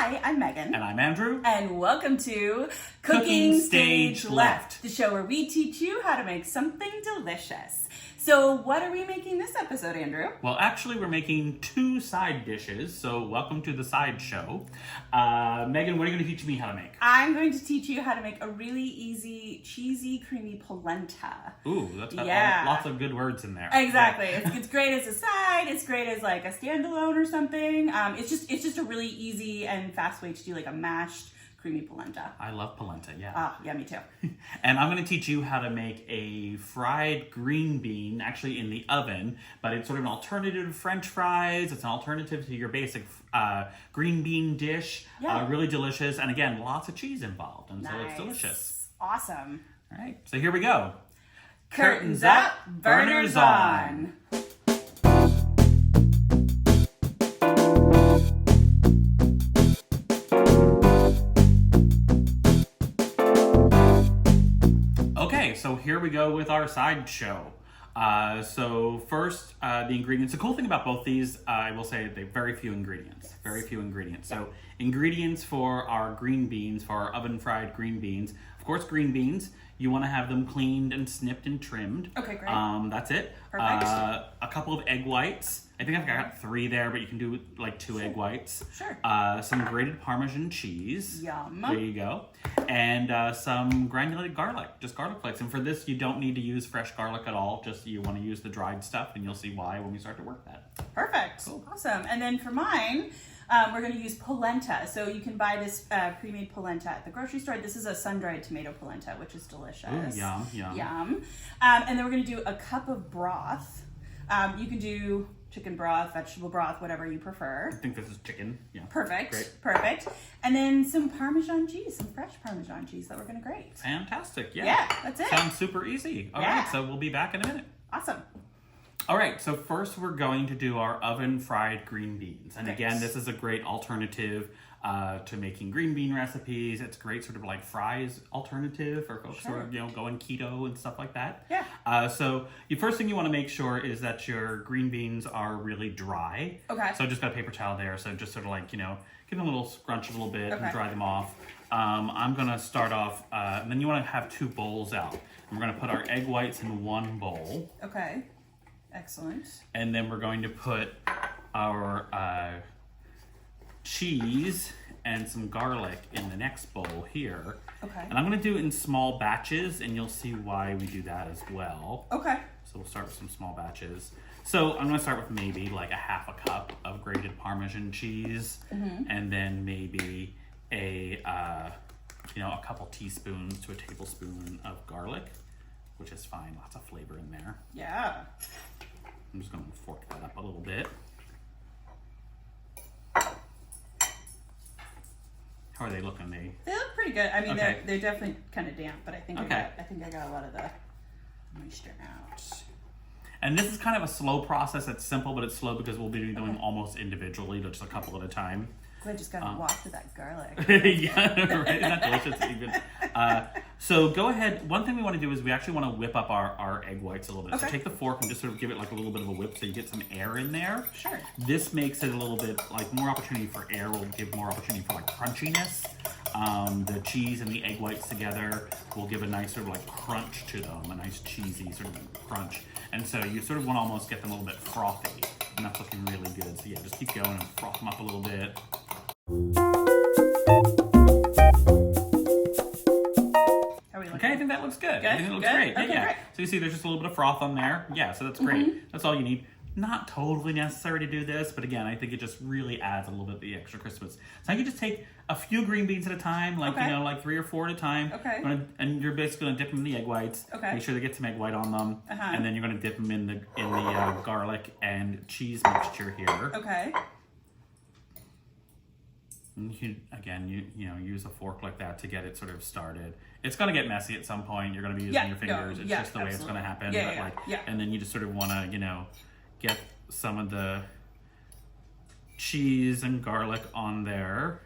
Hi, I'm Megan. And I'm Andrew. And welcome to Cooking Stage Left, the show where we teach you how to make something delicious. So what are we making this episode, Andrew? Well, actually, we're making 2 side dishes, so welcome to the side show. Megan, what are you going to teach me how to make? I'm going to teach you how to make a really easy, cheesy, creamy polenta. Ooh, that's got lots of good words in there. Exactly. It's great as a side. It's great as like a standalone or something. It's just a really easy and fast way to do like a mashed creamy polenta. I love polenta, yeah. Yeah, me too. And I'm going to teach you how to make a fried green bean, actually in the oven, but it's sort of an alternative to French fries. It's an alternative to your basic green bean dish. Yeah. Really delicious. And again, lots of cheese involved, and Nice. so it's delicious. Awesome. All right, so here we go. Curtains up, burners on. Okay, so here we go with our side show. So first, the ingredients. The cool thing about both these, I will say, they have very few ingredients. Very few ingredients. So ingredients for our green beans, for our oven fried green beans. Of course, green beans. You want to have them cleaned and snipped and trimmed. Okay, great. That's it. Perfect. A couple of egg whites. I think I've got 3 there, but you can do like 2 egg whites. Sure. Some grated Parmesan cheese. Yum. There you go. And some granulated garlic, just garlic flakes. And for this, you don't need to use fresh garlic at all. Just you want to use the dried stuff, and you'll see why when we start to work that. Perfect. Cool. Awesome. And then for mine, we're going to use polenta. So you can buy this pre-made polenta at the grocery store. This is a sun-dried tomato polenta, which is delicious. Ooh, yum, yum. Yum. And then we're going to do a cup of broth. You can do chicken broth, vegetable broth, whatever you prefer. I think this is chicken. Yeah. Perfect. Great. Perfect. And then some Parmesan cheese, some fresh Parmesan cheese that we're going to grate. Fantastic. Yeah. Yeah, that's it. Sounds super easy. All right, so we'll be back in a minute. Awesome. All right, so first we're going to do our oven fried green beans. And again, this is a great alternative to making green bean recipes. It's great sort of like fries alternative for folks who are, going keto and stuff like that. Yeah. So the first thing you want to make sure is that your green beans are really dry. Okay. So just got a paper towel there. So just sort of like, give them a little scrunch a little bit and Okay. dry them off. I'm going to start off, and then you want to have 2 bowls out. And we're going to put our egg whites in one bowl. Okay. Excellent. And then we're going to put our cheese and some garlic in the next bowl here. Okay. And I'm going to do it in small batches, and you'll see why we do that as well. Okay. So we'll start with some small batches. So I'm going to start with maybe like a half a cup of grated Parmesan cheese, and then maybe a couple teaspoons to a tablespoon of garlic, which is fine. Lots of flavor in there. Yeah. I'm just going to fork that up a little bit. How are they looking? They look pretty good. I mean, Okay. they're definitely kind of damp, but I think Okay. I got a lot of the moisture out. And this is kind of a slow process. It's simple, but it's slow because we'll be doing them almost individually, just a couple at a time. So I just got to walk through that garlic. Yeah, right. Isn't that delicious? Even. So go ahead. One thing we want to do is we actually want to whip up our egg whites a little bit. Okay. So take the fork and just sort of give it like a little bit of a whip so you get some air in there. Sure. This makes it a little bit like more opportunity for air. Will give more opportunity for like crunchiness. The cheese and the egg whites together will give a nice sort of like crunch to them, a nice cheesy sort of crunch. And so you sort of want to almost get them a little bit frothy, and that's looking really good. So yeah, just keep going and froth them up a little bit. Okay, I think that looks good. I think it looks great. Okay, Yeah. great. So you see there's just a little bit of froth on there. Yeah, so that's great. That's all you need. Not totally necessary to do this, but again, I think it just really adds a little bit of the extra crispness. So you just take a few green beans at a time, like like 3 or 4 at a time. Okay. And you're basically gonna dip them in the egg whites. Okay. Make sure they get some egg white on them, and then you're gonna dip them in the garlic and cheese mixture here. Okay. And you use a fork like that to get it sort of started. It's gonna get messy at some point. You're gonna be using your fingers. It's just the way it's gonna happen. And then you just sort of wanna, get some of the cheese and garlic on there.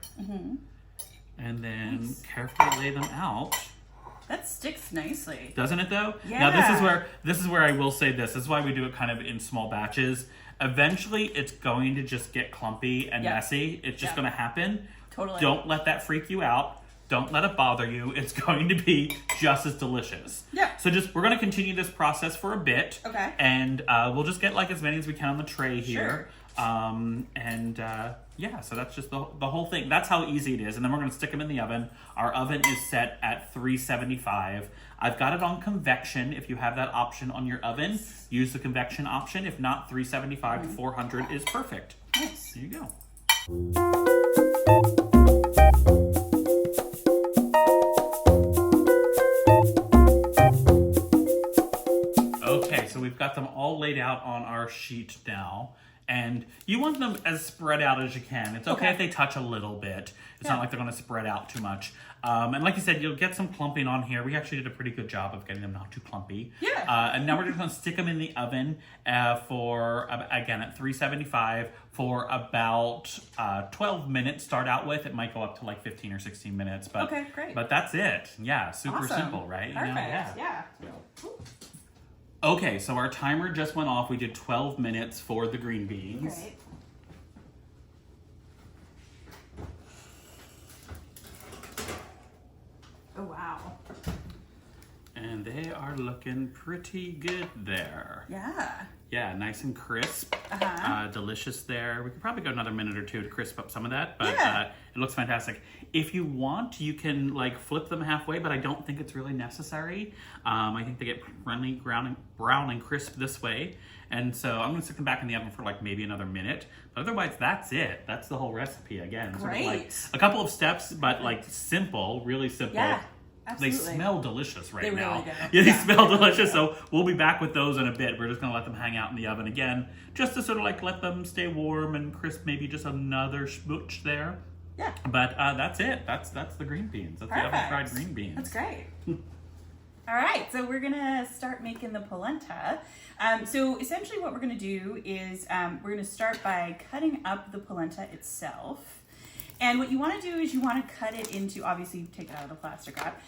And then carefully lay them out That sticks nicely. Doesn't it though? Yeah. Now this is where I will say this. This is why we do it kind of in small batches. Eventually, it's going to just get clumpy and messy. It's just going to happen. Totally. Don't let that freak you out. Don't let it bother you. It's going to be just as delicious. Yeah. So we're going to continue this process for a bit. Okay. And we'll just get like as many as we can on the tray here. Sure. So that's just the whole thing. That's how easy it is. And then we're going to stick them in the oven. Our oven is set at 375. I've got it on convection. If you have that option on your oven, use the convection option. If not, 375 to 400 is perfect. Nice. There you go. Okay, so we've got them all laid out on our sheet now. And you want them as spread out as you can. It's okay if they touch a little bit. It's not like they're going to spread out too much. And like you said, you'll get some clumping on here. We actually did a pretty good job of getting them not too clumpy. Yeah. And now we're just going to stick them in the oven for, again, at 375 for about 12 minutes. Start out with. It might go up to like 15 or 16 minutes. But, okay, great. But that's it. Yeah, super simple, right? Perfect. Yeah. Okay, so our timer just went off. We did 12 minutes for the green beans. Great. Oh, wow. And they are looking pretty good there. Yeah. Yeah, nice and crisp. Delicious there. We could probably go another minute or two to crisp up some of that, but it looks fantastic. If you want, you can like flip them halfway, but I don't think it's really necessary. I think they get really brown and crisp this way. And so I'm gonna stick them back in the oven for like maybe another minute. But otherwise, that's it. That's the whole recipe again. Sort of like a couple of steps, but like simple, really simple. Yeah. Absolutely. They smell delicious right they now. Really do. Yeah, they smell delicious. So we'll be back with those in a bit. We're just going to let them hang out in the oven again, just to sort of like let them stay warm and crisp. Maybe just another smooch there. Yeah. But that's it. That's the green beans. That's the oven fried green beans. That's great. All right, so we're gonna start making the polenta. So essentially, what we're gonna do is we're gonna start by cutting up the polenta itself. And what you want to do is you want to cut it into, obviously take it out of the plastic wrap.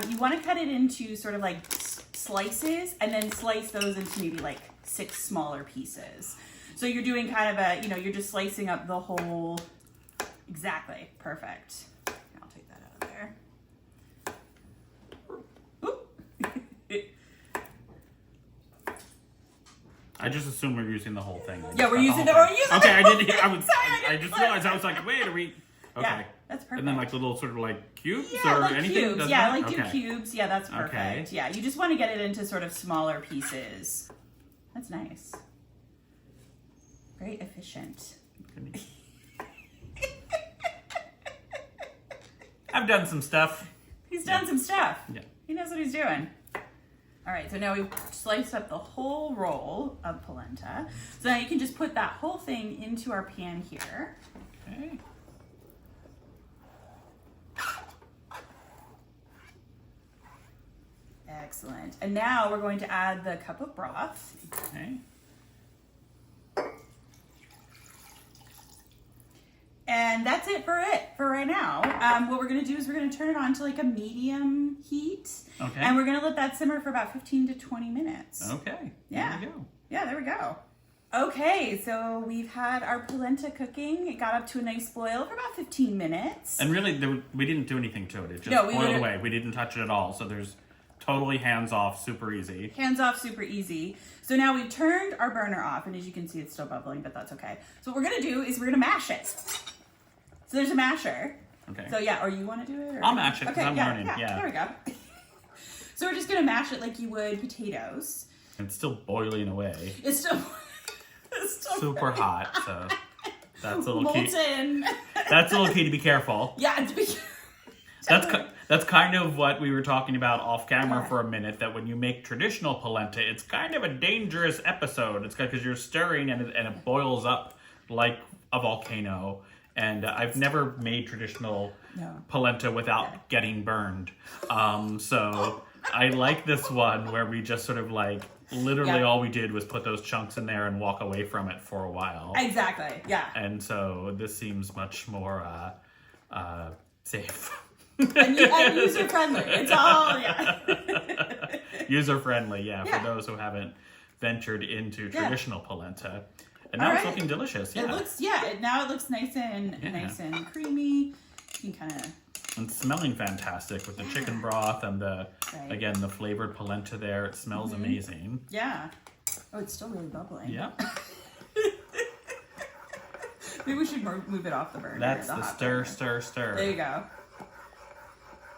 You want to cut it into sort of like slices and then slice those into maybe like 6 smaller pieces. So you're doing kind of you're just slicing up the whole, exactly, perfect. I'll take that out of there. I just assume we're using the whole thing. Yeah, we're using the whole thing. Okay, I didn't hear. Sorry, I just realized. I was like, wait, are we? Okay. Yeah, that's perfect. And then like little sort of like cubes or like anything? Cubes. Yeah, like do okay. cubes. Yeah, that's perfect. Okay. Yeah, you just want to get it into sort of smaller pieces. That's nice. Very efficient. I've done some stuff. He's done some stuff. Yeah. He knows what he's doing. All right, so now we've sliced up the whole roll of polenta. So now you can just put that whole thing into our pan here. Okay. Excellent. And now we're going to add the cup of broth. Okay. And that's it for right now. What we're gonna do is we're gonna turn it on to like a medium heat. Okay. And we're gonna let that simmer for about 15 to 20 minutes. Okay. Yeah. There we go. Yeah, there we go. Okay, so we've had our polenta cooking. It got up to a nice boil for about 15 minutes. And really, we didn't do anything to it. It just we boiled away. We didn't touch it at all. So there's totally hands off, super easy. Hands off, super easy. So now we've turned our burner off, and as you can see, it's still bubbling, but that's okay. So what we're gonna do is we're gonna mash it. So there's a masher. Okay. So yeah, or you want to do it? Or? I'll mash it because I'm learning. Yeah, there we go. So we're just gonna mash it like you would potatoes. It's still boiling away. It's still Super hot. So that's a little key. Molten. That's a little key to be careful. Yeah. That's kind of what we were talking about off camera for a minute, that when you make traditional polenta, it's kind of a dangerous episode. It's because you're stirring and it boils up like a volcano. And I've never made traditional polenta without getting burned. So I like this one where we just sort of like, literally all we did was put those chunks in there and walk away from it for a while. Exactly, yeah. And so this seems much more safe. and user friendly. It's all, yeah. User friendly, yeah, Yeah. for those who haven't ventured into traditional polenta. And now All it's right. looking delicious. Yeah. It looks, now it looks nice and creamy. You can kind of. And smelling fantastic with the chicken broth and the again the flavored polenta there. It smells amazing. Yeah. Oh, it's still really bubbling. Yeah. Maybe we should move it off the burner. That's the hot stir, burner. stir, stir. There you go.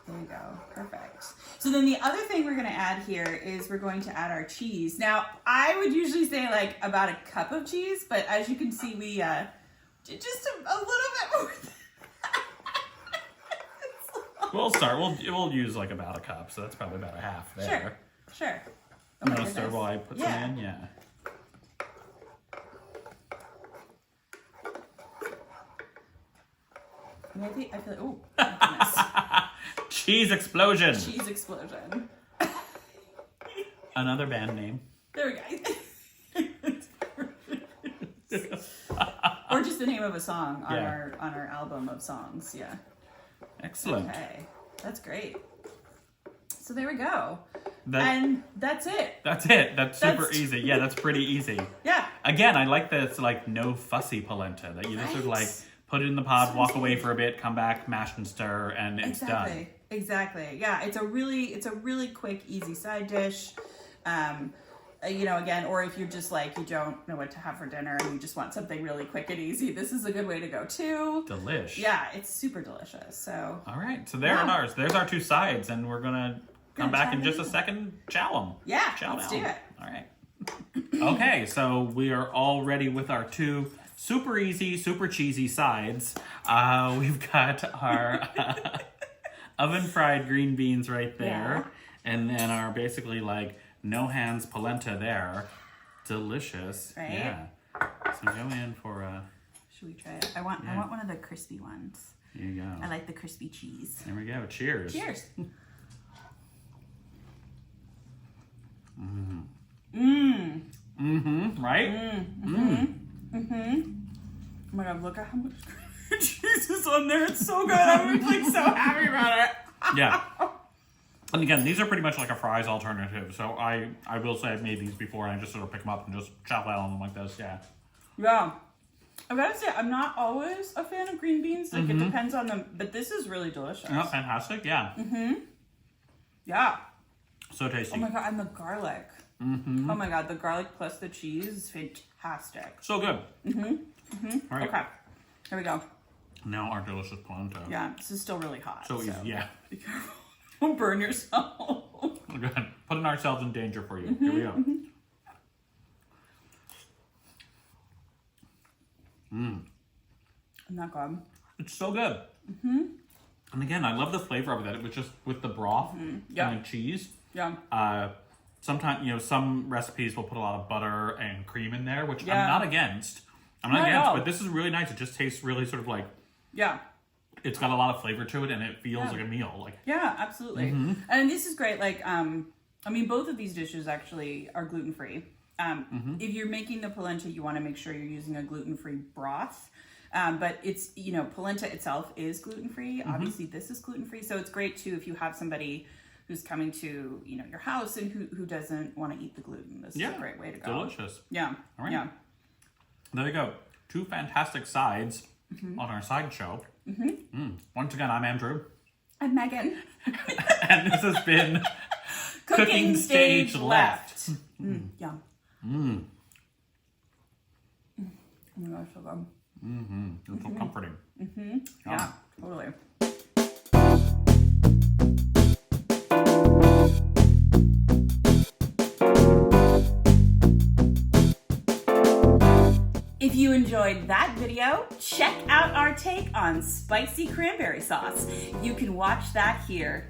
There you go. Perfect. So then the other thing we're going to add here is we're going to add our cheese. Now, I would usually say like about a cup of cheese, but as you can see, we did just a little bit more. We'll use like about a cup, so that's probably about a half there. Sure. Oh You my want to stir goodness. while I put some in? Yeah. Maybe I feel like, oh my Cheese explosion. goodness. Cheese explosion. Another band name. There we go. Or just the name of a song on our album of songs. Yeah. Excellent. Okay. That's great. So there we go. And that's it. That's it. That's super easy. Yeah, that's pretty easy. Yeah. Again, I like that it's like no fussy polenta. That you just sort of like put it in the pod, walk away for a bit, come back, mash and stir, and it's done. Exactly. Yeah, it's a really quick, easy side dish. Again, or if you're just like you don't know what to have for dinner and you just want something really quick and easy, this is a good way to go too. Delish. Yeah, it's super delicious. So. All right, so there are ours. There's our two sides, and we're gonna come back in just a second. Chow them. Yeah, chow let's down. do it. All right. Okay, so we are all ready with our two super easy, super cheesy sides. We've got our oven fried green beans right there, and then our basically like no hands polenta there. Delicious. Right? Yeah. So go in for a. Should we try it? I want one of the crispy ones. There you go. I like the crispy cheese. There we go. Cheers. Cheers. Right? Oh my god, look at how much cheese is on there. It's so good. I'm like so happy about it. Yeah. And again, these are pretty much like a fries alternative. So I will say I've made these before and I just sort of pick them up and just chow down on them like this. Yeah. Yeah. I gotta say, I'm not always a fan of green beans. Like, it depends on them. But this is really delicious. Oh, fantastic. Yeah. Yeah. So tasty. Oh my god, and the garlic. Oh my god, the garlic plus the cheese is fantastic. So good. All right. Okay. Here we go. Now our delicious polenta. Yeah, this is still really hot. So easy. Yeah. Be careful. Don't burn yourself. Again, putting ourselves in danger for you. Here we go. Not good. It's so good. And again, I love the flavor of that. It was just with the broth and the cheese. Yeah. Sometimes, some recipes will put a lot of butter and cream in there, which I'm Yeah. not against. Not at all. But this is really nice. It just tastes really sort of like, Yeah. it's got a lot of flavor to it and it feels like a meal. Like, Yeah, absolutely. And this is great. Like, both of these dishes actually are gluten-free. If you're making the polenta, you want to make sure you're using a gluten-free broth. But it's, polenta itself is gluten-free. Obviously, this is gluten-free. So it's great, too, if you have somebody who's coming to, your house and who doesn't want to eat the gluten. This is a great way to go. Delicious. Yeah. All right. Yeah. There you go. Two fantastic sides on our side show. Once again, I'm Andrew. I'm Megan. And this has been Cooking Stage Left. Yum. Oh my gosh, so good. It's so comforting. Yeah, totally. If you enjoyed that video, check out our take on spicy cranberry sauce. You can watch that here.